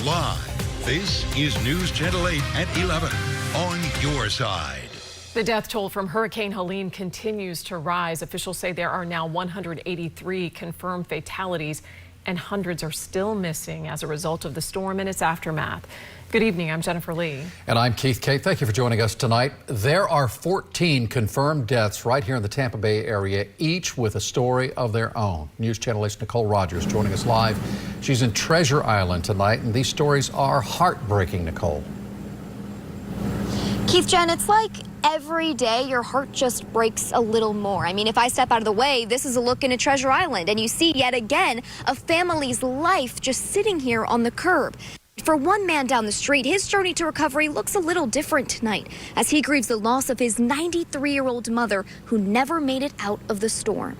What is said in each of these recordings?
Live, this is News Channel 8 at 11 on your side. The death toll from Hurricane Helene continues to rise. Officials say there are now 183 confirmed fatalities and hundreds are still missing as a result of the storm and its aftermath. Good evening, I'm Jennifer Lee. And I'm Keith Kate. Thank you for joining us tonight. There are 14 confirmed deaths right here in the Tampa Bay area, each with a story of their own. News Channel 8's Nicole Rogers joining us live. She's in Treasure Island tonight, and these stories are heartbreaking, Nicole. Keith, Jen, it's like every day your heart just breaks a little more. I mean, if I step out of the way, this is a look into Treasure Island, and you see yet again a family's life just sitting here on the curb. For one man down the street, his journey to recovery looks a little different tonight as he grieves the loss of his 93-year-old mother who never made it out of the storm.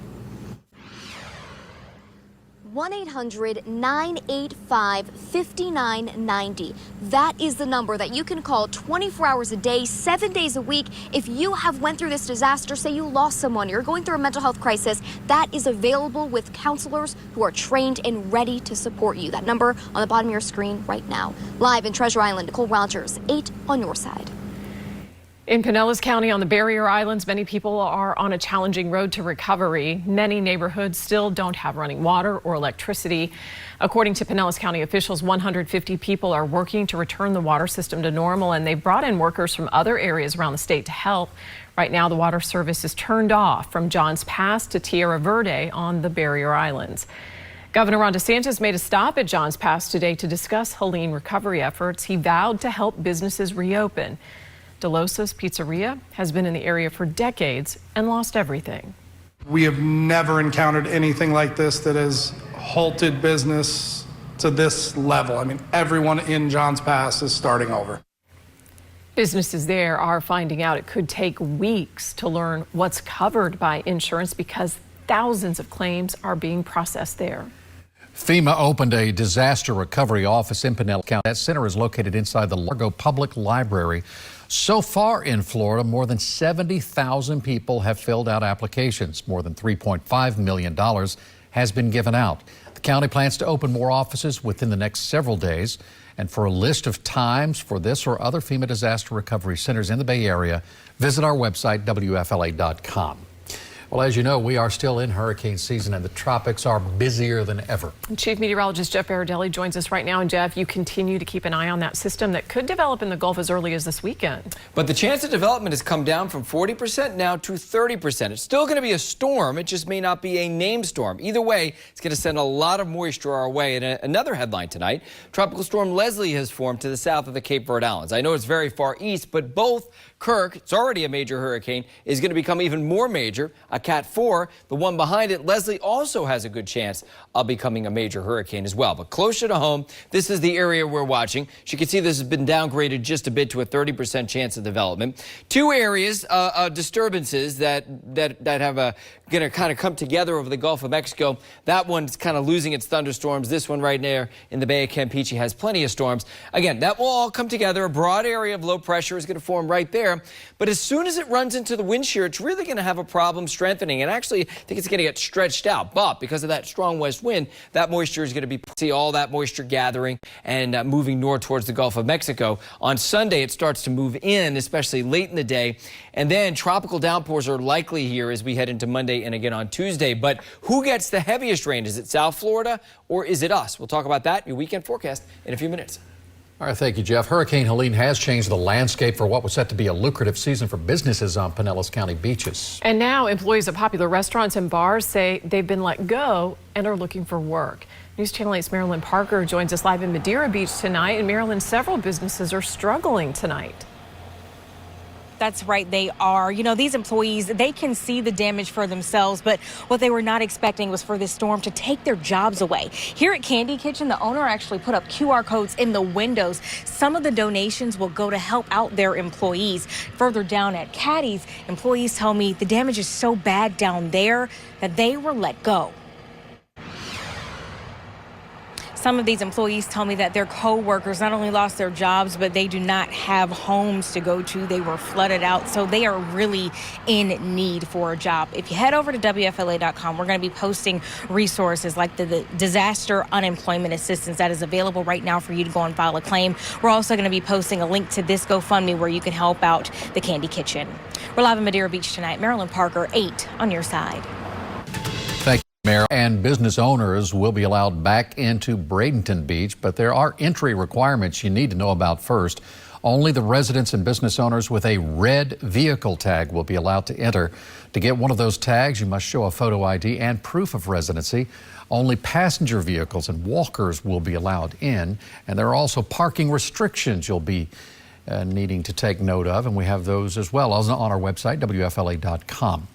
1-800-985-5990. That is the number that you can call 24 hours a day, 7 days a week. If you have went through this disaster, say you lost someone, you're going through a mental health crisis, that is available with counselors who are trained and ready to support you. That number on the bottom of your screen right now. Live in Treasure Island, Nicole Rogers, 8 on your side. In Pinellas County on the Barrier Islands, many people are on a challenging road to recovery. Many neighborhoods still don't have running water or electricity. According to Pinellas County officials, 150 people are working to return the water system to normal, and they've brought in workers from other areas around the state to help. Right now, the water service is turned off from Johns Pass to Tierra Verde on the Barrier Islands. Governor Ron DeSantis made a stop at Johns Pass today to discuss Helene recovery efforts. He vowed to help businesses reopen. Delosa's Pizzeria has been in the area for decades and lost everything. We have never encountered anything like this that has halted business to this level. I mean, everyone in Johns Pass is starting over. Businesses there are finding out it could take weeks to learn what's covered by insurance because thousands of claims are being processed there. FEMA opened a disaster recovery office in Pinellas County. That center is located inside the Largo Public Library. So far in Florida, more than 70,000 people have filled out applications. More than $3.5 million has been given out. The county plans to open more offices within the next several days. And for a list of times for this or other FEMA disaster recovery centers in the Bay Area, visit our website, WFLA.com. Well, as you know, we are still in hurricane season and the tropics are busier than ever. Chief Meteorologist Jeff Baradelli joins us right now. And Jeff, you continue to keep an eye on that system that could develop in the Gulf as early as this weekend. But the chance of development has come down from 40% now to 30%. It's still going to be a storm. It just may not be a named storm. Either way, it's going to send a lot of moisture our way. And another headline tonight, Tropical Storm Leslie has formed to the south of the Cape Verde Islands. I know it's very far east, but both Kirk, it's already a major hurricane, is going to become even more major, a Cat 4. The one behind it, Leslie, also has a good chance of becoming a major hurricane as well. But closer to home, this is the area we're watching. As you can see, this has been downgraded just a bit to a 30% chance of development. Two areas of disturbances that have going to kind of come together over the Gulf of Mexico. That one's kind of losing its thunderstorms. This one right there in the Bay of Campeche has plenty of storms. Again, that will all come together. A broad area of low pressure is going to form right there. But as soon as it runs into the wind shear, it's really going to have a problem strengthening. And actually, I think it's going to get stretched out. But because of that strong west wind, that moisture is going to see all that moisture gathering and moving north towards the Gulf of Mexico. On Sunday, it starts to move in, especially late in the day. And then tropical downpours are likely here as we head into Monday and again on Tuesday. But who gets the heaviest rain? Is it South Florida or is it us? We'll talk about that in your weekend forecast in a few minutes. All right, thank you, Jeff. Hurricane Helene has changed the landscape for what was set to be a lucrative season for businesses on Pinellas County beaches. And now employees of popular restaurants and bars say they've been let go and are looking for work. News Channel 8's Marilyn Parker joins us live in Madeira Beach tonight. And Marilyn, several businesses are struggling tonight. That's right, they are. You know, these employees, they can see the damage for themselves, but what they were not expecting was for this storm to take their jobs away. Here at Candy Kitchen, the owner actually put up QR codes in the windows. Some of the donations will go to help out their employees. Further down at Caddy's, employees tell me the damage is so bad down there that they were let go. Some of these employees tell me that their co-workers not only lost their jobs, but they do not have homes to go to. They were flooded out, so they are really in need for a job. If you head over to WFLA.com, we're going to be posting resources like the disaster unemployment assistance that is available right now for you to go and file a claim. We're also going to be posting a link to this GoFundMe where you can help out the Candy Kitchen. We're live in Madeira Beach tonight. Marilyn Parker, 8 on your side. Thank you, Mayor. And business owners will be allowed back into Bradenton Beach, but there are entry requirements you need to know about first. Only the residents and business owners with a red vehicle tag will be allowed to enter. To get one of those tags, you must show a photo ID and proof of residency. Only passenger vehicles and walkers will be allowed in, and there are also parking restrictions you'll be needing to take note of, and we have those as well on our website, WFLA.com.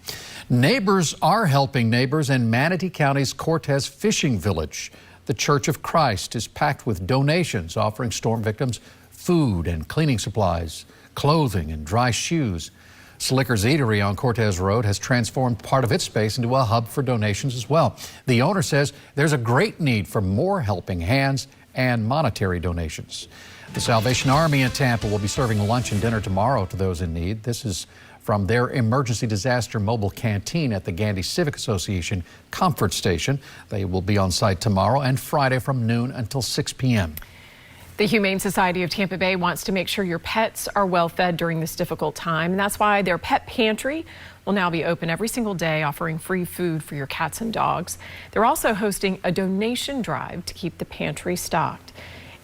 Neighbors are helping neighbors in Manatee County's Cortez Fishing Village. The Church of Christ is packed with donations offering storm victims food and cleaning supplies, clothing and dry shoes. Slicker's Eatery on Cortez Road has transformed part of its space into a hub for donations as well. The owner says there's a great need for more helping hands and monetary donations. The Salvation Army in Tampa will be serving lunch and dinner tomorrow to those in need. This is from their emergency disaster mobile canteen at the Gandy Civic Association Comfort Station. They will be on site tomorrow and Friday from noon until 6 p.m. The Humane Society of Tampa Bay wants to make sure your pets are well fed during this difficult time, and that's why their pet pantry will now be open every single day, offering free food for your cats and dogs. They're also hosting a donation drive to keep the pantry stocked.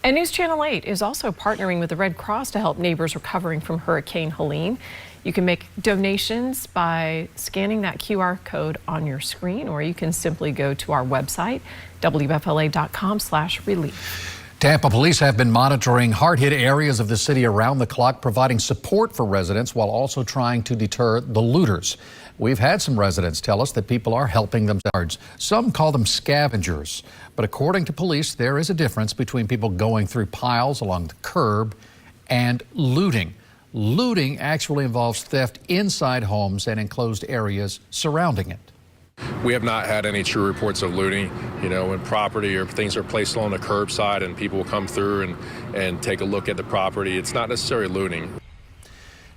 And NewsChannel 8 is also partnering with the Red Cross to help neighbors recovering from Hurricane Helene. You can make donations by scanning that QR code on your screen, or you can simply go to our website, WFLA.com/relief. Tampa police have been monitoring hard-hit areas of the city around the clock, providing support for residents while also trying to deter the looters. We've had some residents tell us that people are helping themselves. Some call them scavengers. But according to police, there is a difference between people going through piles along the curb and looting. Looting actually involves theft inside homes and enclosed areas surrounding it. We have not had any true reports of looting, when property or things are placed on the curbside and people will come through and take a look at the property. It's not necessarily looting.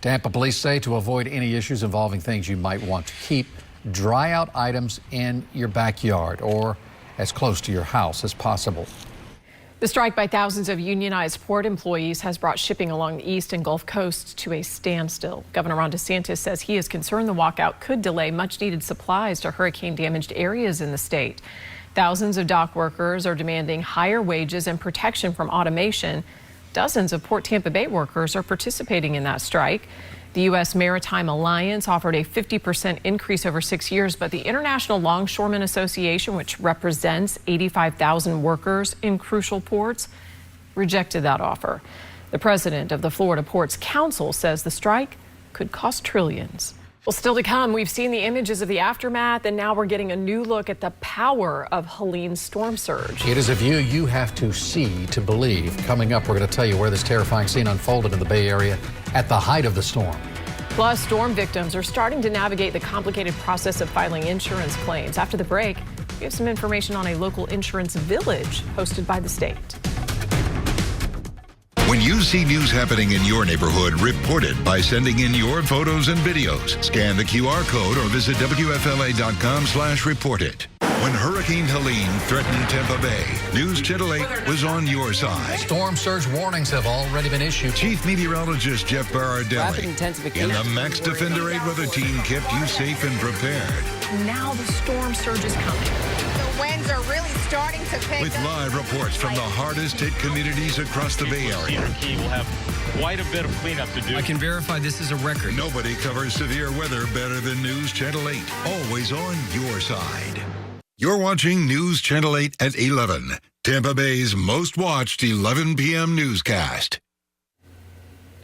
Tampa police say to avoid any issues involving things you might want to keep, dry out items in your backyard or as close to your house as possible. The strike by thousands of unionized port employees has brought shipping along the East and Gulf Coasts to a standstill. Governor Ron DeSantis says he is concerned the walkout could delay much-needed supplies to hurricane-damaged areas in the state. Thousands of dock workers are demanding higher wages and protection from automation. Dozens of Port Tampa Bay workers are participating in that strike. The U.S. Maritime Alliance offered a 50% increase over 6 years, but the International Longshoremen Association, which represents 85,000 workers in crucial ports, rejected that offer. The president of the Florida Ports Council says the strike could cost trillions. Well, still to come, we've seen the images of the aftermath, and now we're getting a new look at the power of Helene's storm surge. It is a view you have to see to believe. Coming up, we're going to tell you where this terrifying scene unfolded in the Bay Area at the height of the storm. Plus, storm victims are starting to navigate the complicated process of filing insurance claims. After the break, we have some information on a local insurance village hosted by the state. When you see news happening in your neighborhood, report it by sending in your photos and videos. Scan the QR code or visit WFLA.com/reportit. When Hurricane Helene threatened Tampa Bay, NewsChannel 8 was on your side. Storm surge warnings have already been issued. Chief Meteorologist Jeff Rapid Barardelli intensification. and the Max Defender 8 weather team kept you safe and prepared. Now the storm surge is coming. The winds are really starting to pick With up. live reports from the hardest hit communities across the Bay Area. Key will have quite a bit of cleanup to do. I can verify this is a record. Nobody covers severe weather better than NewsChannel 8. Always on your side. You're watching NewsChannel 8 at 11. Tampa Bay's most watched 11 p.m. newscast.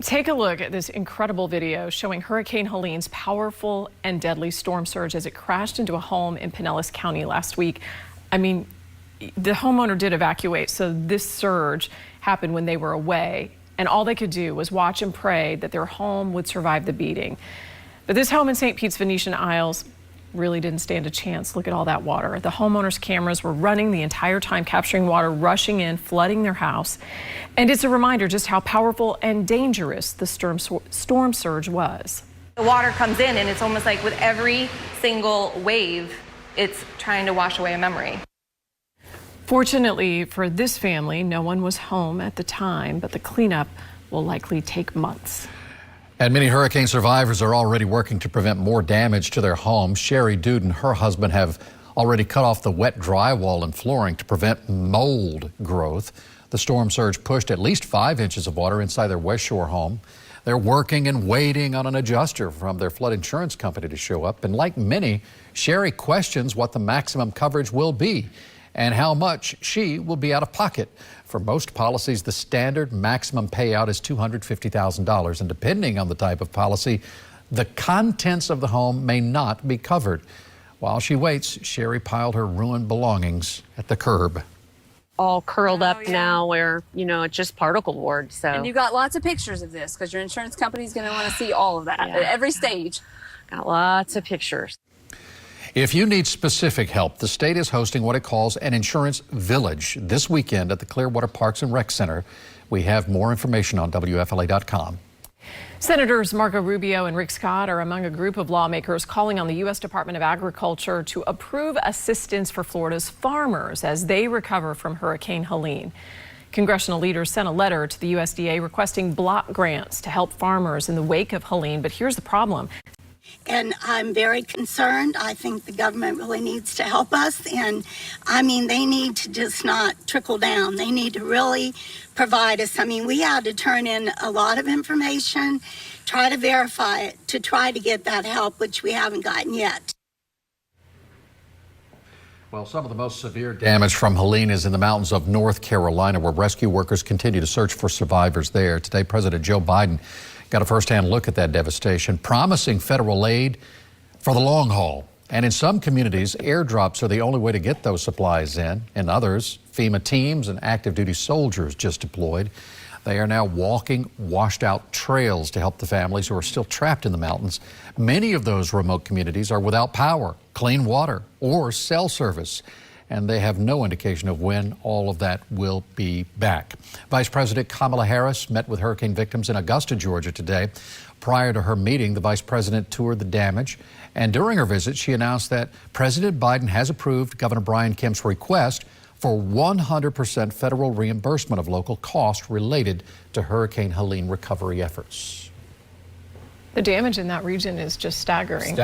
Take a look at this incredible video showing Hurricane Helene's powerful and deadly storm surge as it crashed into a home in Pinellas County last week. I mean, the homeowner did evacuate, so this surge happened when they were away, and all they could do was watch and pray that their home would survive the beating. But this home in St. Pete's Venetian Isles really didn't stand a chance. Look at all that water. The homeowners' cameras were running the entire time, capturing water rushing in, flooding their house. And it's a reminder just how powerful and dangerous the storm surge was. The water comes in, and it's almost like with every single wave, it's trying to wash away a memory. Fortunately for this family, no one was home at the time, but the cleanup will likely take months. And many hurricane survivors are already working to prevent more damage to their homes. Sherry Dude and her husband have already cut off the wet drywall and flooring to prevent mold growth. The storm surge pushed at least 5 inches of water inside their West Shore home. They're working and waiting on an adjuster from their flood insurance company to show up. And like many, Sherry questions what the maximum coverage will be and how much she will be out of pocket. For most policies, the standard maximum payout is $250,000, and depending on the type of policy, the contents of the home may not be covered. While she waits, Sherry piled her ruined belongings at the curb. All curled up now where, it's just particle board. So. And you got lots of pictures of this because your insurance company is going to want to see all of that at every stage. Got lots of pictures. If you need specific help, the state is hosting what it calls an insurance village this weekend at the Clearwater Parks and Rec Center. We have more information on WFLA.com. Senators Marco Rubio and Rick Scott are among a group of lawmakers calling on the U.S. Department of Agriculture to approve assistance for Florida's farmers as they recover from Hurricane Helene. Congressional leaders sent a letter to the USDA requesting block grants to help farmers in the wake of Helene. But here's the problem. And I'm very concerned. I think the government really needs to help us. And they need to just not trickle down. They need to really provide us. We had to turn in a lot of information, try to verify it, to try to get that help, which we haven't gotten yet. Well, some of the most severe damage from Helene is in the mountains of North Carolina, where rescue workers continue to search for survivors there. Today, President Joe Biden got a firsthand look at that devastation, promising federal aid for the long haul. And in some communities, airdrops are the only way to get those supplies in. In others, FEMA teams and active duty soldiers just deployed. They are now walking washed out trails to help the families who are still trapped in the mountains. Many of those remote communities are without power, clean water, or cell service, and they have no indication of when all of that will be back. Vice President Kamala Harris met with hurricane victims in Augusta, Georgia today. Prior to her meeting, the vice president toured the damage, and during her visit, she announced that President Biden has approved Governor Brian Kemp's request for 100% federal reimbursement of local costs related to Hurricane Helene recovery efforts. The damage in that region is just staggering.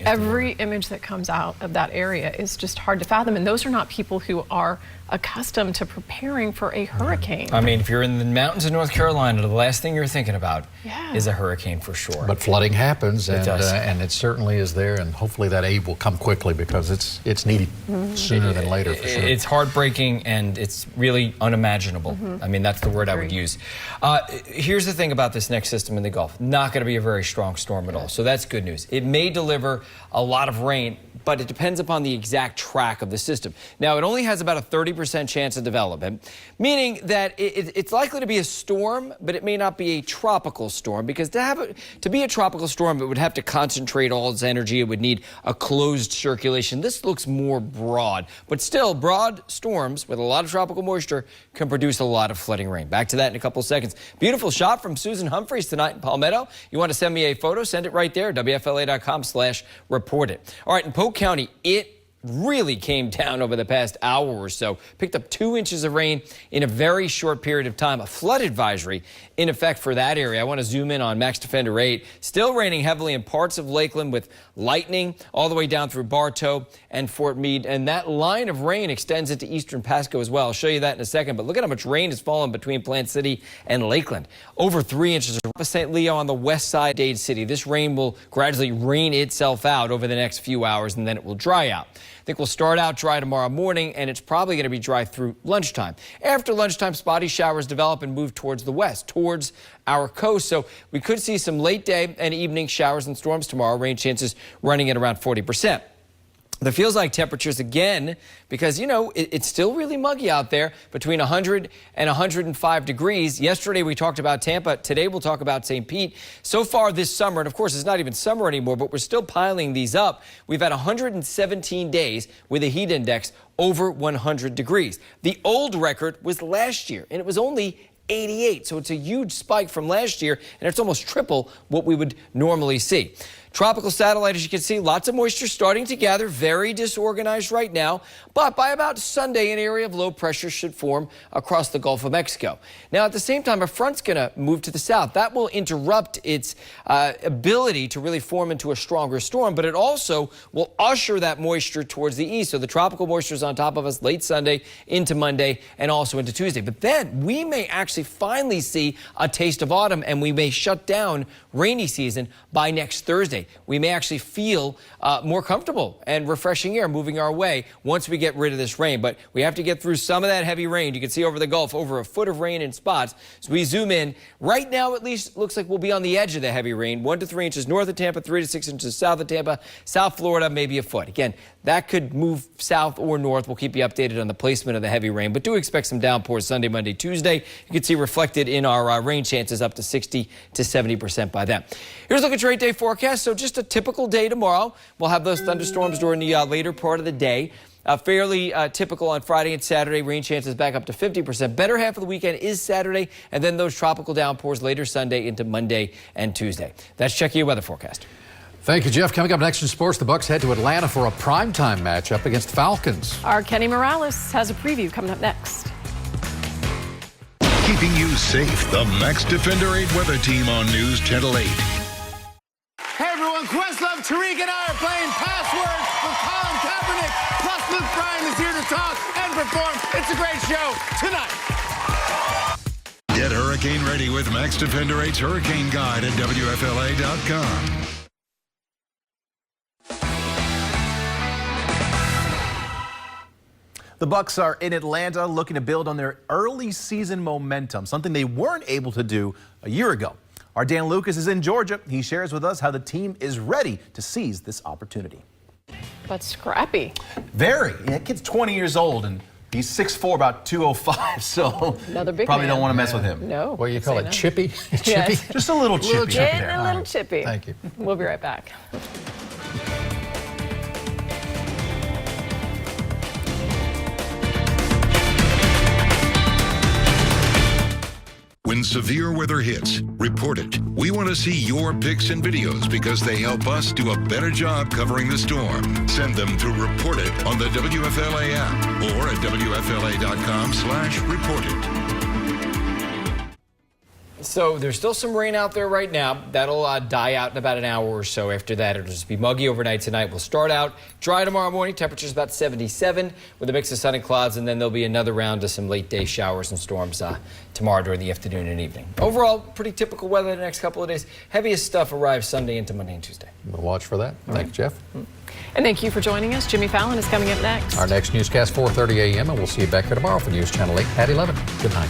Every image that comes out of that area is just hard to fathom. And those are not people who are accustomed to preparing for a hurricane. If you're in the mountains of North Carolina, the last thing you're thinking about is a hurricane for sure. But flooding happens, and it it certainly is there, and hopefully that aid will come quickly because it's needed sooner than later for sure. It's heartbreaking, and it's really unimaginable. That's the word I would use. Here's the thing about this next system in the Gulf. Not going to be a very strong storm at all, so that's good news. It may deliver a lot of rain, but it depends upon the exact track of the system. Now, it only has about a 30% chance of development, meaning that it's likely to be a storm, but it may not be a tropical storm, because to be a tropical storm, it would have to concentrate all its energy. It would need a closed circulation. This looks more broad, but still, broad storms with a lot of tropical moisture can produce a lot of flooding rain. Back to that in a couple seconds. Beautiful shot from Susan Humphreys tonight in Palmetto. You want to send me a photo? Send it right there, WFLA.com/report it. All right, in Polk County, it really came down over the past hour or so. Picked up 2 inches of rain in a very short period of time. A flood advisory in effect for that area. I want to zoom in on Max Defender 8. Still raining heavily in parts of Lakeland with lightning all the way down through Bartow and Fort Meade. And that line of rain extends into eastern Pasco as well. I'll show you that in a second. But look at how much rain has fallen between Plant City and Lakeland. Over 3 inches of St. Leo on the west side of Dade City. This rain will gradually rain itself out over the next few hours, and then it will dry out. I think we'll start out dry tomorrow morning, and it's probably going to be dry through lunchtime. After lunchtime, spotty showers develop and move towards the west, towards our coast. So we could see some late day and evening showers and storms tomorrow. Rain chances running at around 40%. The feels like temperatures again, because, you know, it's still really muggy out there, between 100 and 105 degrees. Yesterday we talked about Tampa. Today we'll talk about St. Pete. So far this summer, and of course it's not even summer anymore, but we're still piling these up. We've had 117 days with a heat index over 100 degrees. The old record was last year, and it was only 88. So it's a huge spike from last year, and it's almost triple what we would normally see. Tropical satellite, as you can see, lots of moisture starting to gather, very disorganized right now, but by about Sunday, an area of low pressure should form across the Gulf of Mexico. Now, at the same time, a front's going to move to the south. That will interrupt its ability to really form into a stronger storm, but it also will usher that moisture towards the east. So the tropical moisture is on top of us late Sunday into Monday and also into Tuesday. But then we may actually finally see a taste of autumn, and we may shut down rainy season by next Thursday. We may actually feel more comfortable and refreshing air moving our way once we get rid of this rain. But we have to get through some of that heavy rain. You can see over the Gulf, over a foot of rain in spots. So we zoom in. Right now, at least, it looks like we'll be on the edge of the heavy rain. 1 to 3 inches north of Tampa, 3 to 6 inches south of Tampa, South Florida, maybe a foot. Again, that could move south or north. We'll keep you updated on the placement of the heavy rain, but do expect some downpours Sunday, Monday, Tuesday. You can see reflected in our rain chances up to 60 to 70% by then. Here's a look at your 8-day forecast. So just a typical day tomorrow. We'll have those thunderstorms during the later part of the day. Fairly typical on Friday and Saturday. Rain chances back up to 50%. Better half of the weekend is Saturday, and then those tropical downpours later Sunday into Monday and Tuesday. That's checking your weather forecast. Thank you, Jeff. Coming up next in sports, the Bucs head to Atlanta for a primetime matchup against Falcons. Our Kenny Morales has a preview coming up next. Keeping you safe, the Max Defender 8 weather team on News Channel 8. Hey everyone, Questlove, Tariq, and I are playing Password with Colin Kaepernick. Plus Luke Bryan is here to talk and perform. It's a great show tonight. Get hurricane ready with Max Defender 8's Hurricane Guide at WFLA.com. The Bucs are in Atlanta looking to build on their early season momentum, something they weren't able to do a year ago. Our Dan Lucas is in Georgia. He shares with us how the team is ready to seize this opportunity. But scrappy. Very. Yeah, that kid's 20 years old and he's 6'4", about 205, so another big probably man. don't want to mess with him. No. What do you call it, chippy? Chippy? Yes. Just a little chippy. A little chippy. Thank you. We'll be right back. When severe weather hits, report it. We want to see your pics and videos because they help us do a better job covering the storm. Send them to Report It on the WFLA app or at WFLA.com/report it. So there's still some rain out there right now. That'll die out in about an hour or so. After that, it'll just be muggy overnight tonight. We'll start out dry tomorrow morning. Temperatures about 77 with a mix of sun and clouds, and then there'll be another round of some late day showers and storms tomorrow during the afternoon and evening. Overall, pretty typical weather the next couple of days. Heaviest stuff arrives Sunday into Monday and Tuesday. We'll watch for that. Thank you, Jeff. And thank you for joining us. Jimmy Fallon is coming up next. Our next newscast, 4:30 a.m., and we'll see you back here tomorrow for News Channel 8 at 11. Good night.